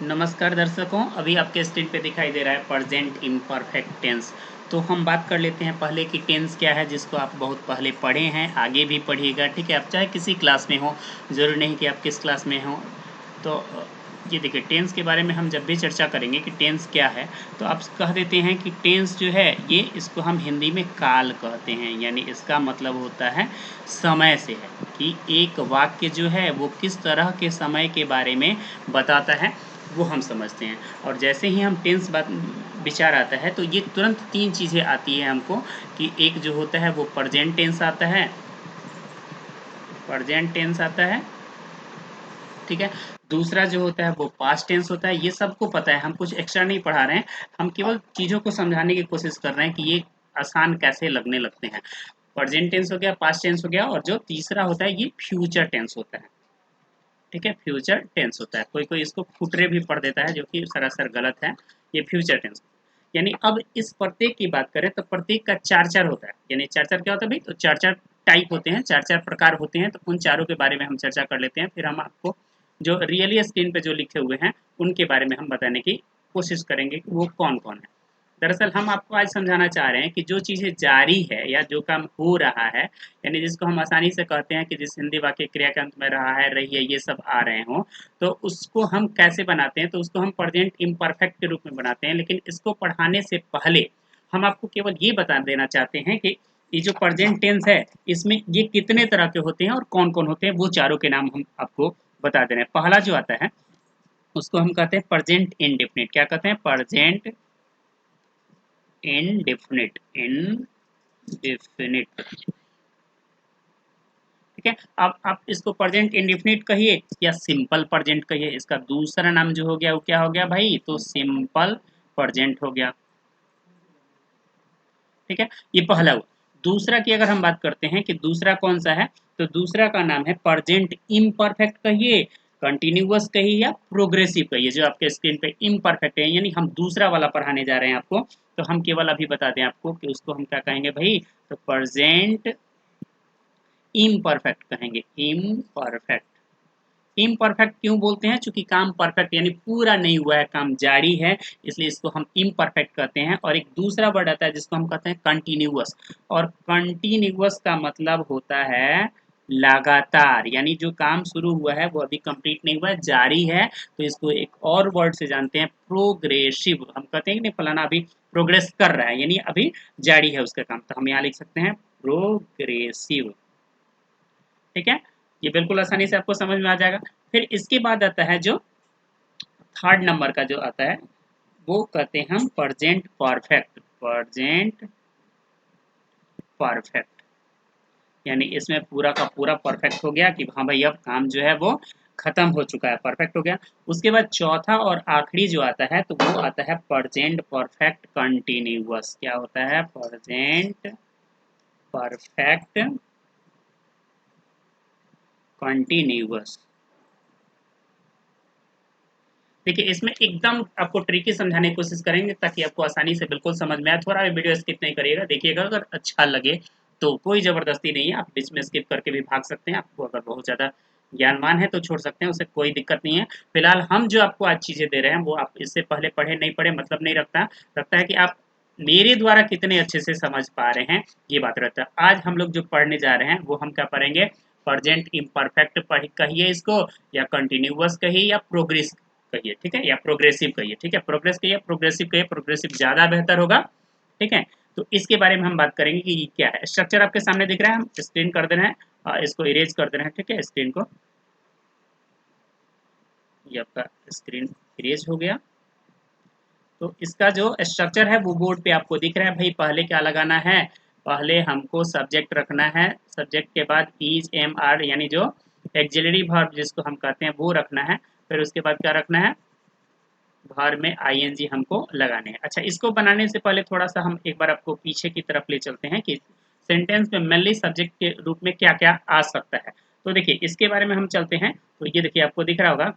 नमस्कार दर्शकों, अभी आपके स्क्रीन पे दिखाई दे रहा है प्रेजेंट इम्परफेक्ट टेंस। तो हम बात कर लेते हैं पहले कि टेंस क्या है, जिसको आप बहुत पहले पढ़े हैं, आगे भी पढ़िएगा। ठीक है, आप चाहे किसी क्लास में हो, ज़रूरी नहीं कि आप किस क्लास में हो। तो ये देखिए, टेंस के बारे में हम जब भी चर्चा करेंगे कि टेंस क्या है, तो आप कह देते हैं कि टेंस जो है ये, इसको हम हिंदी में काल कहते हैं। यानी इसका मतलब होता है समय से है, कि एक वाक्य जो है वो किस तरह के समय के बारे में बताता है, वो हम समझते हैं। और जैसे ही हम टेंस बात विचार आता है, तो ये तुरंत तीन चीज़ें आती है हमको, कि एक जो होता है वो प्रेजेंट टेंस आता है, प्रेजेंट टेंस आता है, ठीक है। दूसरा जो होता है वो पास्ट टेंस होता है। ये सबको पता है, हम कुछ एक्स्ट्रा नहीं पढ़ा रहे हैं, हम केवल चीज़ों को समझाने की कोशिश कर रहे हैं कि ये आसान कैसे लगने लगते हैं। प्रेजेंट टेंस हो गया, पास्ट टेंस हो गया, और जो तीसरा होता है ये फ्यूचर टेंस होता है। ठीक है, फ्यूचर टेंस होता है। कोई कोई इसको फुटरे भी पढ़ देता है, जो कि सरासर गलत है। ये फ्यूचर टेंस। यानी अब इस प्रत्येक की बात करें तो प्रत्येक का चार चार होता है। यानी चार चार क्या होता है भाई, तो चार चार टाइप होते हैं, चार चार प्रकार होते हैं। तो उन चारों के बारे में हम चर्चा कर लेते हैं, फिर हम आपको जो रियली स्क्रीन पे जो लिखे हुए हैं उनके बारे में हम बताने की कोशिश करेंगे कि वो कौन कौन है। दरअसल हम आपको आज समझाना चाह रहे हैं कि जो चीज़ें जारी है या जो काम हो रहा है, यानी जिसको हम आसानी से कहते हैं कि जिस हिंदी वाक्य क्रिया के अंत में रहा है, रही है, ये सब आ रहे हों, तो उसको हम कैसे बनाते हैं, तो उसको हम प्रेजेंट इम्परफेक्ट के रूप में बनाते हैं। लेकिन इसको पढ़ाने से पहले हम आपको केवल ये बता देना चाहते हैं कि ये जो प्रेजेंट टेंस है, इसमें ये कितने तरह के होते हैं और कौन कौन होते हैं, वो चारों के नाम हम आपको बता दे रहे हैं। पहला जो आता है उसको हम कहते हैं प्रेजेंट इंडेफिनिट। क्या कहते हैं? Present indefinite, indefinite. ठीक है, अब आप इसको प्रेजेंट इंडेफिनिट कहिए या सिंपल प्रेजेंट कहिए, इसका दूसरा नाम जो हो गया वो क्या हो गया भाई, तो सिंपल प्रेजेंट हो गया। ठीक है, ये पहला हुआ। दूसरा की अगर हम बात करते हैं कि दूसरा कौन सा है, तो दूसरा का नाम है प्रेजेंट इम्परफेक्ट कहिए, कंटिन्यूअस कहिए या प्रोग्रेसिव कहिए। जो आपके स्क्रीन पे इम्परफेक्ट है, यानी हम दूसरा वाला पढ़ाने जा रहे हैं आपको, तो हम केवल अभी बता दें आपको कि उसको हम क्या कहेंगे भाई, तो प्रेजेंट इम्परफेक्ट कहेंगे, इम्परफेक्ट। इम्परफेक्ट क्यों बोलते हैं? चूंकि काम परफेक्ट यानी पूरा नहीं हुआ है, काम जारी है, इसलिए इसको हम इम्परफेक्ट कहते हैं। और एक दूसरा वर्ड आता है जिसको हम कहते हैं कंटिन्यूअस। और कंटिन्यूअस का मतलब होता है लगातार, यानी जो काम शुरू हुआ है वो अभी कंप्लीट नहीं हुआ है, जारी है। तो इसको एक और वर्ड से जानते हैं, प्रोग्रेसिव। हम कहते हैं कि नहीं, फलाना अभी प्रोग्रेस कर रहा है, यानी अभी जारी है उसका काम, तो हम यहाँ लिख सकते हैं प्रोग्रेसिव। ठीक है, ये बिल्कुल आसानी से आपको समझ में आ जाएगा। फिर इसके बाद आता है जो थर्ड नंबर का जो आता है, वो कहते हैं हम प्रेजेंट परफेक्ट, प्रेजेंट परफेक्ट। यानी इसमें पूरा का पूरा परफेक्ट हो गया कि हाँ भाई अब काम जो है वो खत्म हो चुका है, परफेक्ट हो गया। उसके बाद चौथा और आखिरी जो आता है, तो वो आता है प्रेजेंट परफेक्ट कंटिन्यूअस। क्या होता है? Present perfect continuous. देखिए, इसमें एकदम आपको ट्रिकी समझाने की कोशिश करेंगे ताकि आपको आसानी से बिल्कुल समझ में आए। थोड़ा भी वीडियो स्किप नहीं करिएगा, देखिएगा। अगर अच्छा लगे तो कोई ज़बरदस्ती नहीं है, आप बीच में स्किप करके भी भाग सकते हैं। आपको अगर बहुत ज़्यादा ज्ञानवान है तो छोड़ सकते हैं, उससे कोई दिक्कत नहीं है। फिलहाल हम जो आपको आज चीज़ें दे रहे हैं वो आप इससे पहले पढ़े नहीं पढ़े मतलब नहीं रखता, रखता है कि आप मेरे द्वारा कितने अच्छे से समझ पा रहे हैं, ये बात रहता है। आज हम लोग जो पढ़ने जा रहे हैं वो हम क्या पढ़ेंगे, प्रेजेंट इम्परफेक्ट पढ़ कहिए इसको, या कंटिन्यूअस कहिए, या प्रोग्रेस कहिए, ठीक है, या प्रोग्रेसिव कहिए। ठीक है, प्रोग्रेस कहिए, प्रोग्रेसिव कहिए, प्रोग्रेसिव ज़्यादा बेहतर होगा। ठीक है, तो इसके बारे में हम बात करेंगे कि ये क्या है। स्ट्रक्चर आपके सामने दिख रहा है, हम स्क्रीन कर दे रहे हैं, इसको इरेज कर दे रहे हैं। ठीक है, स्क्रीन को, ये आपका स्क्रीन इरेज हो गया। तो इसका जो स्ट्रक्चर है वो बोर्ड पे आपको दिख रहा है। भाई पहले क्या लगाना है, पहले हमको सब्जेक्ट रखना है, सब्जेक्ट के बाद इज एम आर, यानी जो एक्सिलरी वर्ब जिसको हम कहते हैं वो रखना है। फिर उसके बाद क्या रखना है, भर में आईएनजी हमको लगाने हैं। अच्छा, इसको बनाने से पहले थोड़ा सा हम एक बार आपको पीछे की तरफ ले चलते हैं कि सेंटेंस में मेनली सब्जेक्ट के रूप में क्या क्या आ सकता है। तो देखिए, इसके बारे में हम चलते हैं। तो ये देखिए, आपको दिख रहा होगा,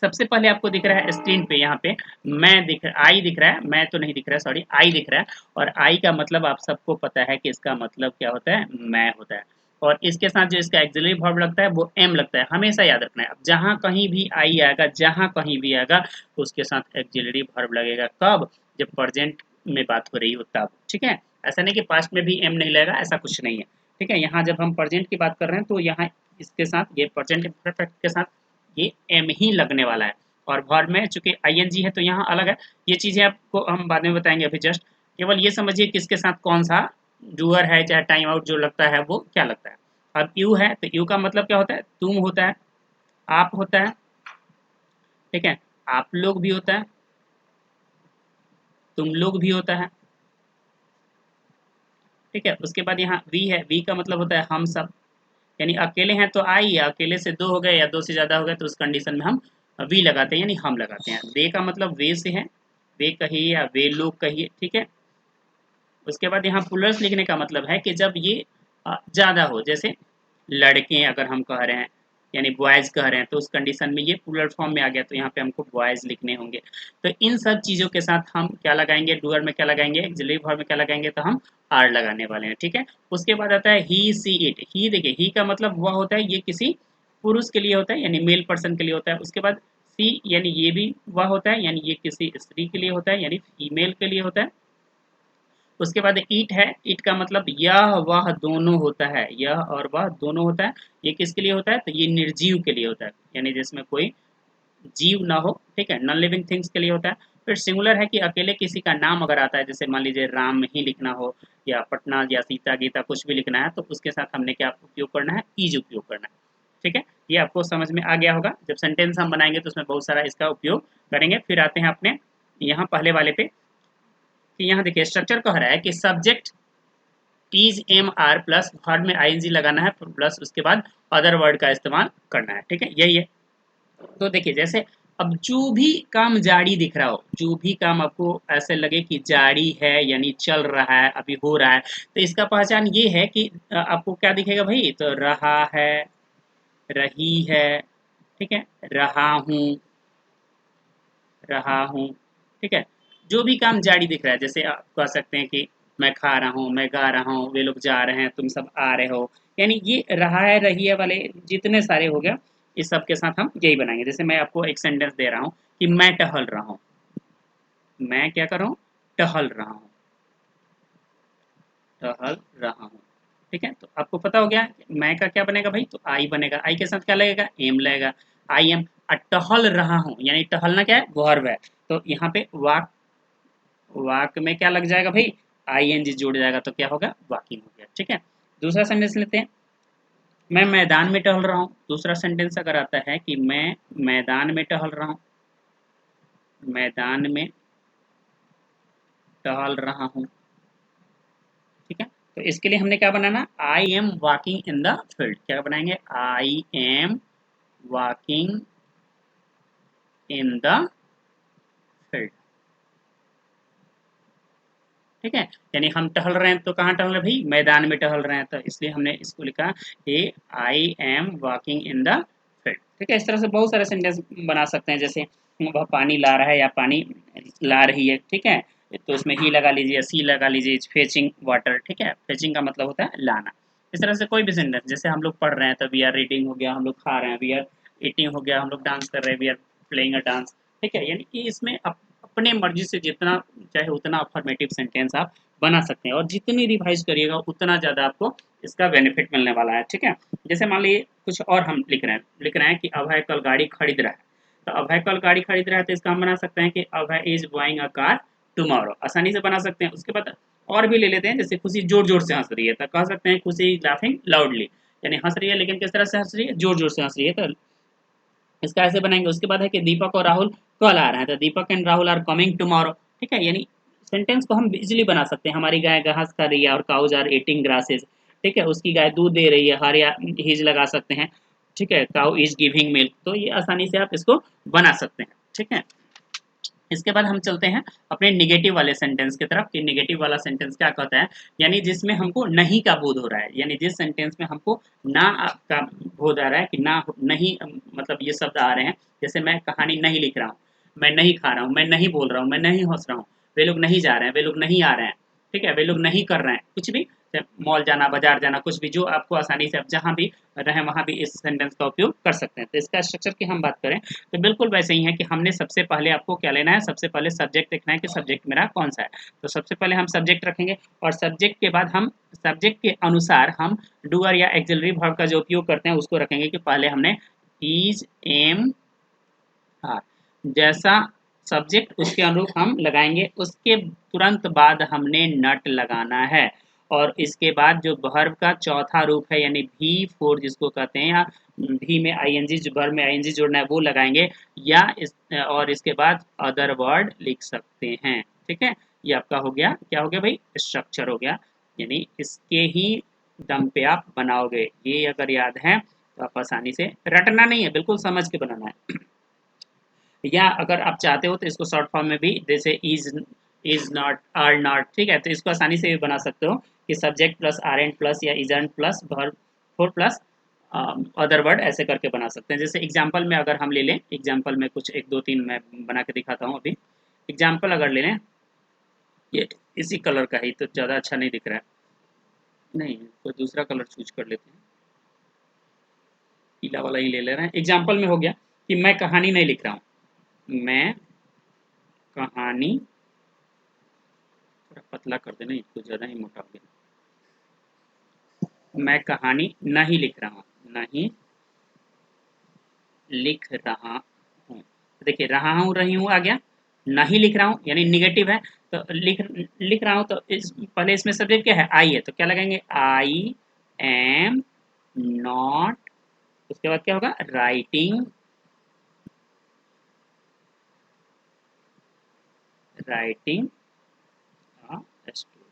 सबसे पहले आपको दिख रहा है स्क्रीन पे, यहाँ पे मैं दिख आई दिख रहा है, मैं तो नहीं दिख रहा है, सॉरी, आई दिख रहा है। और आई का मतलब आप सबको पता है कि इसका मतलब क्या होता है, मैं होता है। और इसके साथ जो इसका एक्सिलरी वर्ब लगता है वो एम लगता है, हमेशा याद रखना है। अब जहां कहीं भी आई आएगा, जहां कहीं भी आएगा उसके साथ एक्सिलरी वर्ब लगेगा। कब? जब प्रेजेंट में बात हो रही हो तब। ठीक है, ऐसा नहीं कि पास्ट में भी एम नहीं लगेगा, ऐसा कुछ नहीं है। ठीक है, यहाँ जब हम प्रेजेंट की बात कर रहे हैं तो यहाँ इसके साथ ये प्रेजेंट परफेक्ट के साथ ये एम ही लगने वाला है। और वर्ब में चूंकि आईएनजी है तो यहाँ अलग है, ये चीजें आपको हम बाद में बताएंगे। अभी जस्ट केवल ये समझिए किसके साथ कौन सा डूअर है, चाहे टाइम आउट जो लगता है वो क्या लगता है। अब यू है तो यू का मतलब क्या होता है? तुम होता है, आप होता है, ठीक है, आप लोग भी होता है, तुम लोग भी होता है। ठीक है, उसके बाद यहाँ वी है, वी का मतलब होता है हम सब, यानी अकेले हैं तो आई, या अकेले से दो हो गए या दो से ज्यादा हो गए तो उस कंडीशन में हम वी लगाते हैं, यानी हम लगाते हैं। दे का मतलब वे से है, वे कहिए या वे लोग कहिए। ठीक है, उसके बाद यहाँ प्लस लिखने का मतलब है कि जब ये ज्यादा हो, जैसे लड़के अगर हम कह रहे हैं यानी बॉयज कह रहे हैं तो उस कंडीशन में ये प्लूरल फॉर्म में आ गया तो यहाँ पे हमको बॉयज लिखने होंगे। तो इन सब चीजों के साथ हम क्या लगाएंगे? डूअर में क्या लगाएंगे? एक्सिलरी वर्ब में क्या लगाएंगे? तो हम आर लगाने वाले हैं। ठीक है, उसके बाद आता है ही सी इट। ही देखिए, ही का मतलब वह होता है, ये किसी पुरुष के लिए होता है यानी मेल पर्सन के लिए होता है। उसके बाद सी यानी ये भी वह होता है, यानी ये किसी स्त्री के लिए होता है, यानी फीमेल के लिए होता है। उसके बाद ईट है, ईट का मतलब यह वह दोनों होता है, यह और वह दोनों होता है। ये किसके लिए होता है? तो ये निर्जीव के लिए होता है, यानी जिसमें कोई जीव ना हो। ठीक है, नॉन लिविंग थिंग्स के लिए होता है। फिर सिंगुलर है कि अकेले किसी का नाम अगर आता है, जैसे मान लीजिए राम ही लिखना हो या पटना या सीता गीता कुछ भी लिखना है तो उसके साथ हमने क्या उपयोग करना है? ईज उपयोग करना है। ठीक है, ये आपको समझ में आ गया होगा। जब सेंटेंस हम बनाएंगे तो उसमें बहुत सारा इसका उपयोग करेंगे। फिर आते हैं अपने यहाँ पहले वाले पे कि यहाँ देखिए स्ट्रक्चर कह रहा है कि सब्जेक्ट टीज एम आर प्लस वर्ड में आईएनजी लगाना है, प्लस उसके बाद अदर वर्ड का इस्तेमाल करना है। ठीक है, यही है। तो देखिए जैसे अब जो भी काम जारी दिख रहा हो, जो भी काम आपको ऐसे लगे कि जारी है यानी चल रहा है, अभी हो रहा है, तो इसका पहचान ये है कि आपको क्या दिखेगा भाई? तो रहा है, रही है, ठीक है, रहा हूँ, रहा हूँ। ठीक है, जो भी काम जारी दिख रहा है, जैसे आप कह सकते हैं कि मैं खा रहा हूँ, मैं गा रहा हूँ, वे लोग जा रहे हैं, तुम सब आ रहे हो, यानी ये रहा है रही है वाले जितने सारे हो गया, इस सब के साथ हम यही बनाएंगे। जैसे मैं आपको एक सेंटेंस दे रहा हूँ कि मैं टहल रहा हूँ, मैं क्या कर रहा हूँ? टहल रहा हूँ, टहल रहा हूँ। ठीक है, तो आपको पता हो गया मैं का क्या बनेगा भाई? तो आई बनेगा, आई के साथ क्या लगेगा? एम लगेगा। आई एम टहल रहा हूँ, यानी टहलना क्या है? वर्ब है। तो यहाँ पे वाक, वाक में क्या लग जाएगा भाई? आई एन जी जुड़ जाएगा तो क्या होगा? वाकिंग हो गया। ठीक है, दूसरा सेंटेंस लेते हैं, मैं मैदान में टहल रहा हूँ। दूसरा सेंटेंस अगर आता है कि मैं मैदान में टहल रहा हूँ, मैदान में टहल रहा हूँ। ठीक है, तो इसके लिए हमने क्या बनाना? I am walking in the field. क्या बनाएंगे? I am walking in the field. ठीक है, यानी हम टहल रहे हैं तो कहाँ टहल रहे हैं भाई? मैदान में टहल रहे हैं, तो इसलिए हमने इसको लिखा कि आई am walking in the field. ठीक है, इस तरह से बहुत सारे सेंटेंस बना सकते हैं, जैसे वह पानी ला रहा है या पानी ला रही है। ठीक है, तो उसमें ही लगा लीजिए, सी लगा लीजिए, फेचिंग वाटर। ठीक है, फेचिंग का मतलब होता है लाना। इस तरह से कोई भी सेंटेंस, जैसे हम लोग पढ़ रहे हैं तो वी आर रीडिंग हो गया, हम लोग खा रहे हैं, वी आर ईटिंग हो गया, हम लोग डांस कर रहे हैं, we are playing a dance. ठीक है, यानी कि इसमें अपने मर्जी से जितना चाहे उतना अफर्मेटिव सेंटेंस आप बना सकते हैं, और जितनी रिवाइज करिएगा उतना ज़्यादा आपको इसका बेनिफिट मिलने वाला है। ठीक है, जैसे मान लीजिए कुछ और हम लिख रहे हैं कि अभय कल गाड़ी खरीद रहा है, तो अभय कल गाड़ी खरीद रहा है तो इसका हम बना सकते हैं कि Abhay is buying a car tomorrow, आसानी से बना सकते हैं। उसके बाद और भी ले लेते हैं, जैसे खुशी जोर जोर से हंस रही है तो कह सकते हैं खुशी लाफिंग लाउडली, यानी हंस रही है लेकिन किस तरह से हंस रही है? जोर जोर से हंस रही है, तो इसका ऐसे बनाएंगे। उसके बाद है कि दीपक और राहुल कल आ रहे हैं, तो Deepak and Rahul are coming tomorrow. ठीक है, यानी सेंटेंस को हम इजिली बना सकते हैं। हमारी गाय घास खा रही है और काउज आर ईटिंग ग्रासेस। ठीक है, उसकी गाय दूध दे रही है, हर या हिज लगा सकते हैं। ठीक है, काउ इज गिविंग मिल्क, तो ये आसानी से आप इसको बना सकते हैं। ठीक है, इसके बाद हम चलते हैं अपने निगेटिव वाले सेंटेंस की तरफ कि निगेटिव वाला सेंटेंस क्या कहता है, यानी जिसमें हमको नहीं का बोध हो रहा है, यानी जिस सेंटेंस में हमको ना का बोध आ रहा है कि ना नहीं, मतलब ये शब्द आ रहे हैं। जैसे मैं कहानी नहीं लिख रहा हूँ, मैं नहीं खा रहा हूँ, मैं नहीं बोल रहा हूँ, मैं नहीं हंस रहा हूँ, वे लोग नहीं जा रहे हैं, वे लोग नहीं आ रहे हैं। ठीक है, वे लोग नहीं कर रहे हैं, कुछ भी मॉल जाना, बाजार जाना, कुछ भी जो आपको आसानी से आप जहाँ भी रहें वहाँ भी इस सेंटेंस का उपयोग कर सकते हैं। तो इसका स्ट्रक्चर की हम बात करें तो बिल्कुल वैसे ही है कि हमने सबसे पहले आपको क्या लेना है, सबसे पहले सब्जेक्ट देखना है कि सब्जेक्ट मेरा कौन सा है। तो सबसे पहले हम सब्जेक्ट रखेंगे और सब्जेक्ट के बाद हम सब्जेक्ट के अनुसार हम डूअर या एक्सिलरी वर्ब का जो उपयोग करते हैं उसको रखेंगे कि पहले हमने इज, एम, आर जैसा सब्जेक्ट उसके अनुरूप हम लगाएंगे। उसके तुरंत बाद हमने नट लगाना है और इसके बाद जो वर्ब का चौथा रूप है यानी भी फोर जिसको कहते हैं, या भी में आईएनजी, जो वर्ब में आईएनजी जोड़ना है वो लगाएंगे, या और इसके बाद अदर वर्ड लिख सकते हैं। ठीक है, ये आपका हो गया, क्या हो गया भाई, स्ट्रक्चर हो गया। यानी इसके ही दम पे आप बनाओगे। ये अगर याद है तो आप आसानी से, रटना नहीं है, बिल्कुल समझ के बनाना है। या अगर आप चाहते हो तो इसको शॉर्ट फॉर्म में भी, जैसे इज नॉट, आर नॉट, ठीक है, तो इसको आसानी से भी बना सकते हो कि subject plus are and plus या isn't plus verb four plus other word, ऐसे करके बना सकते हैं। जैसे एग्जांपल में अगर हम ले लें, एग्जांपल में कुछ एक दो तीन मैं बना के दिखाता हूँ अभी। एग्जांपल अगर ले लें, ये इसी कलर का है तो ज़्यादा अच्छा नहीं दिख रहा है, नहीं कोई दूसरा कलर चूज कर लेते हैं, पीला वाला ही ले ले रहे हैं। एग्जाम्पल में हो गया कि मैं कहानी नहीं लिख रहा हूँ, मैं कहानी, थोड़ा पतला कर देना, इसको ज़्यादा ही मोटा हो गया, मैं कहानी नहीं लिख रहा हूँ, नहीं लिख रहा हूँ। देखिए रहा हूँ, रही हूँ आ गया, नहीं लिख रहा हूँ यानी निगेटिव है, तो लिख लिख रहा हूँ तो पहले इसमें सब्जेक्ट क्या है, आई है, तो क्या लगाएंगे, आई एम नॉट, उसके बाद क्या होगा, राइटिंग, राइटिंग स्टोरी।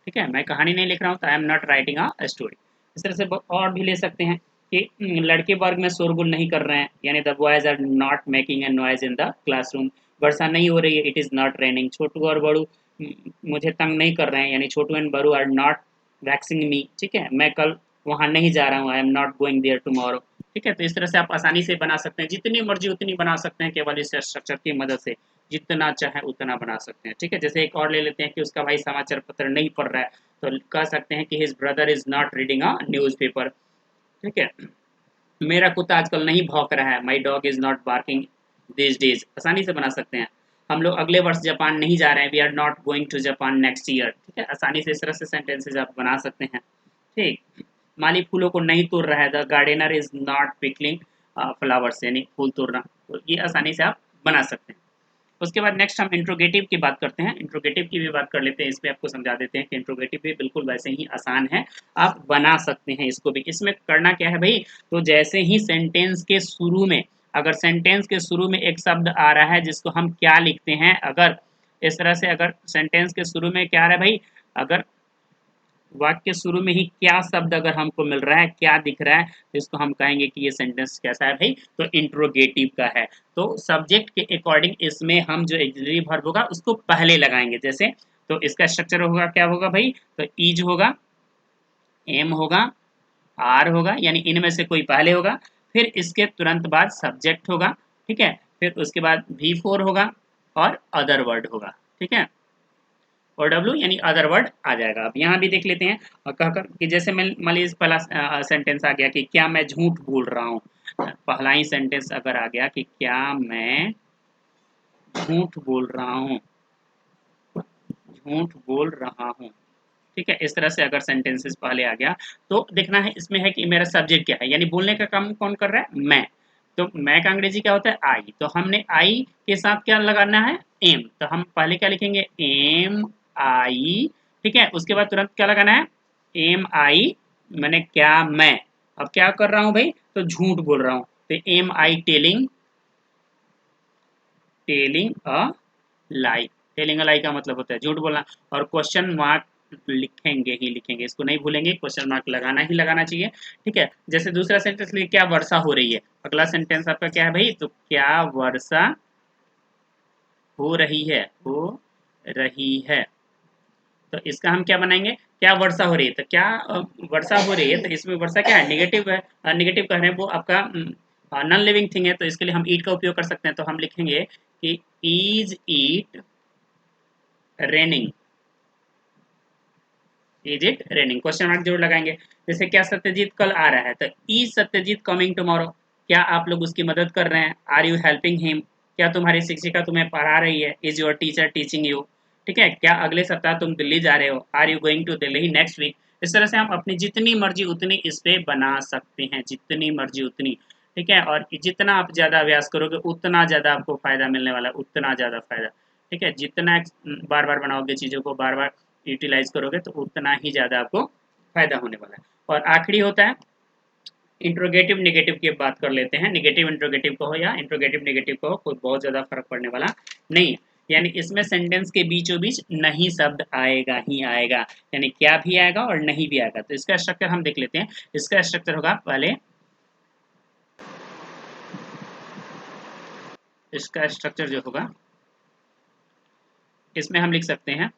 ठीक है, मैं कहानी नहीं लिख रहा हूँ तो आई am not writing a story. इस तरह से और भी ले सकते हैं कि लड़के वर्ग में शोरगुल नहीं कर रहे हैं, यानी the boys are not making a noise in the classroom. वर्षा नहीं हो रही है, it is not raining. Chhotu और बड़ू मुझे तंग नहीं कर रहे हैं, यानी Chhotu and Badu are not vexing me. ठीक है, मैं कल वहाँ नहीं जा रहा हूँ, I am not going there tomorrow. ठीक है, तो इस तरह से आप आसानी से बना सकते हैं, जितनी मर्जी उतनी बना सकते हैं केवल इस स्ट्रक्चर की मदद से, जितना चाहे उतना बना सकते हैं। ठीक है, जैसे एक और ले लेते हैं कि उसका भाई समाचार पत्र नहीं पढ़ रहा है, तो कह सकते हैं कि his brother is not reading a newspaper. ठीक है, मेरा कुत्ता आजकल नहीं भौंक रहा है, my dog is not barking this days, आसानी से बना सकते हैं। हम लोग अगले वर्ष जापान नहीं जा रहे हैं, we are not going to Japan next year. ठीक है, आसानी से इस तरह से सेंटेंसेज आप बना सकते हैं। ठीक, माली फूलों को नहीं तोड़ रहा है, the gardener is not pickling flowers, यानी फूल तोड़ना, तो ये आसानी से आप बना सकते हैं। उसके बाद नेक्स्ट हम इंट्रोगेटिव की बात करते हैं, इंट्रोगेटिव की भी बात कर लेते हैं। इस पे आपको समझा देते हैं कि इंट्रोगेटिव भी बिल्कुल वैसे ही आसान है, आप बना सकते हैं इसको भी। इसमें करना क्या है भाई, तो जैसे ही सेंटेंस के शुरू में, अगर सेंटेंस के शुरू में एक शब्द आ रहा है जिसको हम क्या लिखते हैं, अगर इस तरह से अगर सेंटेंस के शुरू में क्या आ रहा है भाई, अगर वाक्य शुरू में ही क्या शब्द अगर हमको मिल रहा है, क्या दिख रहा है, तो इसको हम कहेंगे कि ये सेंटेंस कैसा है भाई, तो इंट्रोगेटिव का है। तो सब्जेक्ट के अकॉर्डिंग इसमें हम जो ऑक्सिलरी वर्ब होगा उसको पहले लगाएंगे। जैसे तो इसका स्ट्रक्चर होगा, क्या होगा भाई, तो इज होगा, एम होगा, आर होगा, यानी इनमें से कोई पहले होगा, फिर इसके तुरंत बाद सब्जेक्ट होगा। ठीक है, फिर उसके बाद वी फोर होगा और अदर वर्ड होगा। ठीक है, और डब्ल्यू यानी अदर वर्ड आ जाएगा। अब यहाँ भी देख लेते हैं और कहकर कि जैसे मैं मान लीजिए पहला सेंटेंस आ गया कि क्या मैं झूठ बोल रहा हूँ, पहला ही सेंटेंस अगर आ गया कि क्या मैं झूठ बोल रहा हूँ, झूठ बोल रहा हूँ। ठीक है, इस तरह से अगर सेंटेंसेस पहले आ गया तो देखना है इसमें है कि मेरा सब्जेक्ट क्या है, यानी बोलने का काम कौन कर रहा है, मैं। तो मैं का अंग्रेजी क्या होता है, आई, तो हमने आई के साथ क्या लगाना है, एम, तो हम पहले क्या लिखेंगे, एम आई। ठीक है, उसके बाद तुरंत क्या लगाना है, एम आई, मैंने क्या मैं, अब क्या कर रहा हूँ भाई, तो झूठ बोल रहा हूँ, तो am I telling, telling a lie. Telling a lie का मतलब होता है झूठ बोलना, और क्वेश्चन मार्क लिखेंगे ही लिखेंगे, इसको नहीं भूलेंगे, क्वेश्चन मार्क लगाना ही लगाना चाहिए। ठीक है, जैसे दूसरा सेंटेंस लिखिए, क्या वर्षा हो रही है, अगला सेंटेंस आपका क्या है भाई, तो क्या वर्षा हो रही है, हो रही है। तो इसका हम क्या बनाएंगे, क्या वर्षा हो रही है, तो क्या वर्षा हो रही है, तो इसमें वर्षा क्या है, नेगेटिव है, नेगेटिव कह रहे हैं, वो आपका नॉन लिविंग थिंग है, तो इसके लिए हम ईट का उपयोग कर सकते हैं। तो हम लिखेंगे कि is eat raining, is it raining, question mark जरूर लगाएंगे। जैसे क्या सत्यजीत कल आ रहा है, तो इज सत्यजीत कमिंग टुमारो, क्या आप लोग उसकी मदद कर रहे हैं, आर यू हेल्पिंग हिम, क्या तुम्हारी शिक्षिका तुम्हें पढ़ा रही है, is your teacher teaching you, ठीक है, क्या अगले सप्ताह तुम दिल्ली जा रहे हो, are you going to Delhi next week. इस तरह से हम अपनी जितनी मर्जी उतनी इस पे बना सकते हैं, जितनी मर्जी उतनी, ठीक है। और जितना आप ज़्यादा अभ्यास करोगे उतना ज़्यादा आपको फ़ायदा मिलने वाला है, उतना ज़्यादा फ़ायदा, ठीक है। जितना बार बार बनाओगे चीज़ों को, बार बार यूटिलाइज करोगे, तो उतना ही ज़्यादा आपको फायदा होने वाला है। और आखिरी होता है इंट्रोगेटिव नेगेटिव की बात कर लेते हैं। नेगेटिव इंट्रोगेटिव कहो या इंट्रोगेटिव नेगेटिव कहो, कोई बहुत ज़्यादा फर्क पड़ने वाला नहीं है। यानी इसमें सेंटेंस के बीचों बीच नहीं शब्द आएगा ही आएगा, यानी क्या भी आएगा और नहीं भी आएगा। तो इसका स्ट्रक्चर हम देख लेते हैं। इसका स्ट्रक्चर होगा, पहले इसका स्ट्रक्चर जो होगा, इसमें हम लिख सकते हैं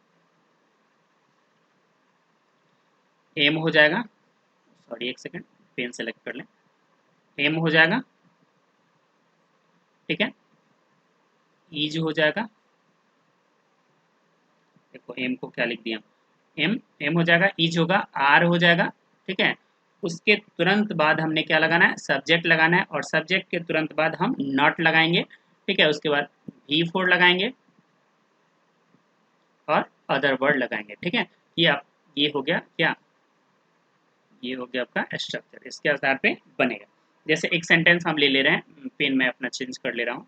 एम हो जाएगा, सॉरी एक सेकेंड, पेन सेलेक्ट कर लें, एम हो जाएगा, ठीक है, ईज हो जाएगा, देखो एम को क्या लिख दिया, एम एम हो जाएगा, ईज होगा, आर हो जाएगा, ठीक है। उसके तुरंत बाद हमने क्या लगाना है, सब्जेक्ट लगाना है, और सब्जेक्ट के तुरंत बाद हम नॉट लगाएंगे, ठीक है। उसके बाद V4 लगाएंगे और अदर वर्ड लगाएंगे, ठीक है। ये हो गया क्या, ये हो गया आपका स्ट्रक्चर, इसके आधार पे बनेगा। जैसे एक सेंटेंस हम ले ले रहे हैं, पेन में अपना चेंज कर ले रहा हूँ,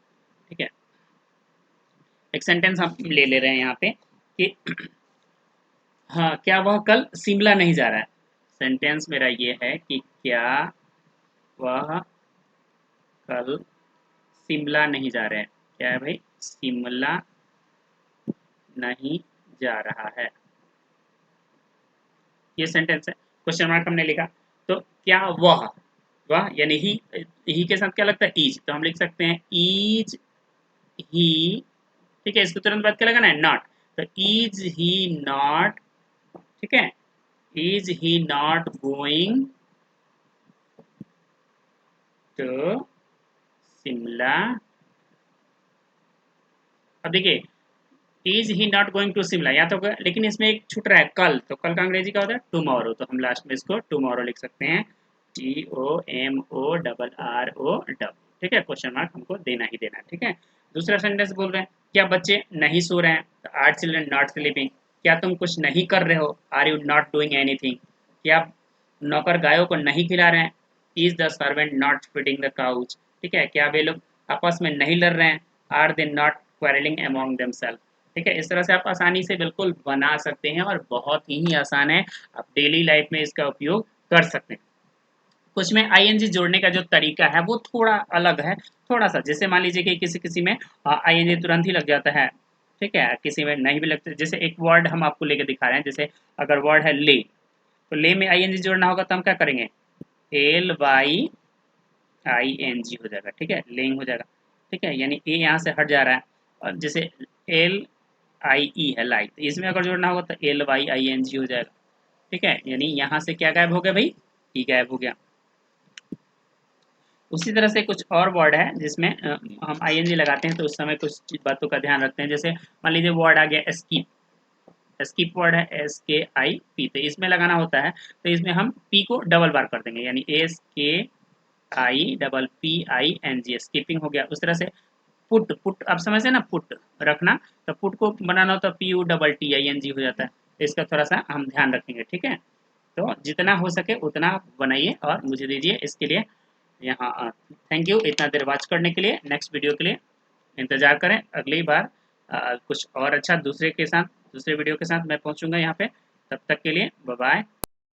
ठीक है। एक सेंटेंस हम ले ले रहे हैं यहाँ पे कि हाँ, क्या वह कल शिमला नहीं जा रहा है। सेंटेंस मेरा ये है कि क्या वह कल शिमला नहीं जा रहे हैं, क्या है भाई, शिमला नहीं जा रहा है, ये सेंटेंस है। क्वेश्चन मार्क हमने लिखा, तो क्या वह यानी ही के साथ क्या लगता है, ईज, तो हम लिख सकते हैं ईज ही, ठीक है। इसको तुरंत बाद क्या लगाना है, नॉट, तो इज ही नॉट, ठीक है, is he not going to Shimla. अब देखिए, is he not going to Shimla, या तो लेकिन इसमें एक छूट रहा है कल, तो कल का अंग्रेजी क्या होता है, टुमारो, तो हम लास्ट में इसको टुमारो लिख सकते हैं, TOMORRO, ठीक है। क्वेश्चन मार्क हमको देना ही देना है, ठीक है। दूसरा सेंटेंस बोल रहे हैं, क्या बच्चे नहीं सो रहे हैं, आर चिल्ड्रन नॉट स्लीपिंग, क्या तुम कुछ नहीं कर रहे हो, are you not doing anything, क्या नौकर गायों को नहीं खिला रहे हैं, is the servant not feeding the couch, ठीक है। क्या वे लोग आपस में नहीं लड़ रहे हैं, are they not quarrelling among themself, ठीक है। इस तरह से आप आसानी से बिल्कुल बना सकते हैं और बहुत ही आसान है, आप डेली लाइफ में इसका उपयोग कर सकते हैं। कुछ में आईएनजी जोड़ने का जो तरीका है वो थोड़ा अलग है, थोड़ा सा, जैसे मान लीजिए कि किसी किसी में आईएनजी तुरंत ही लग जाता है, ठीक है, किसी में नहीं भी लगता। जैसे एक वर्ड हम आपको लेके दिखा रहे हैं, जैसे अगर वर्ड है ले, तो ले में आईएनजी जोड़ना होगा तो हम क्या करेंगे, LYING हो जाएगा, ठीक है, लेंग हो जाएगा, ठीक है, यानी ए यहाँ से हट जा रहा है। और जैसे LIE है लाइट, तो इसमें अगर जोड़ना होगा तो LYING हो जाएगा, ठीक है, यानी यहाँ से क्या गायब हो गया भाई, ई गायब हो गया। उसी तरह से कुछ और वर्ड है जिसमें हम आईएनजी लगाते हैं तो उस समय कुछ बातों का ध्यान रखते हैं। जैसे मान लीजिए वर्ड आ गया स्कीप, स्कीप वर्ड है SKIP, तो इसमें लगाना होता है, तो इसमें हम P को डबल बार कर देंगे, यानी SKIPPING, स्कीपिंग हो गया। उस तरह से पुट, पुट आप समझते हैं ना, पुट रखना, तो पुट को बनाना हो तो PUTTING हो जाता है, तो इसका थोड़ा सा हम ध्यान रखेंगे, ठीक है। तो जितना हो सके उतना आप बनाइए और मुझे दीजिए इसके लिए यहाँ। थैंक यू इतना देर वॉच करने के लिए। नेक्स्ट वीडियो के लिए इंतजार करें, अगली बार कुछ और अच्छा दूसरे के साथ, दूसरे वीडियो के साथ मैं पहुंचूंगा यहाँ पे। तब तक के लिए बाय बाय।